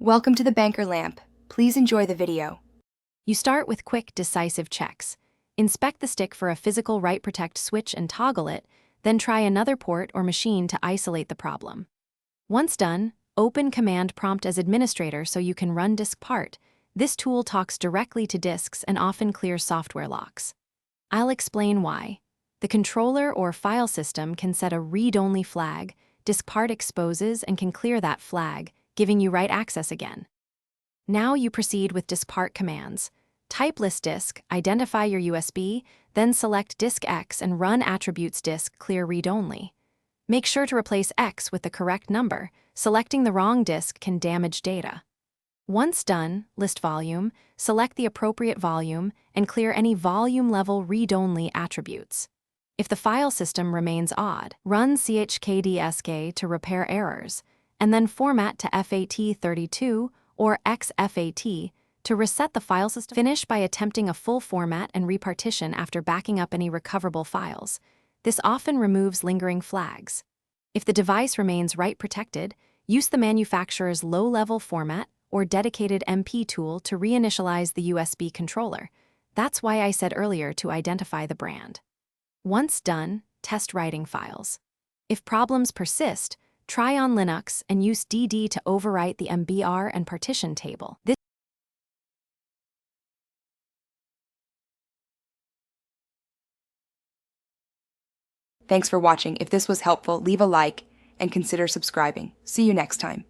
Welcome to the Banker Lamp. Please enjoy the video. You start with quick, decisive checks. Inspect the stick for a physical write protect switch and toggle it, then try another port or machine to isolate the problem. Once done, open Command Prompt as administrator so you can run disk part. This tool talks directly to disks and often clears software locks. I'll explain why. The controller or file system can set a read-only flag. Disk part exposes and can clear that flag, giving you write access again. Now you proceed with disk part commands. Type list disk, identify your USB, then select disk X and run attributes disk clear read-only. Make sure to replace X with the correct number. Selecting the wrong disk can damage data. Once done, list volume, select the appropriate volume, and clear any volume-level read-only attributes. If the file system remains odd, run chkdsk to repair errors, and then format to FAT32 or XFAT to reset the file system. Finish by attempting a full format and repartition after backing up any recoverable files. This often removes lingering flags. If the device remains write protected, use the manufacturer's low-level format or dedicated MP tool to reinitialize the USB controller. That's why I said earlier to identify the brand. Once done, test writing files. If problems persist, try on Linux and use DD to overwrite the MBR and partition table. Thanks for watching. If this was helpful, leave a like and consider subscribing. See you next time.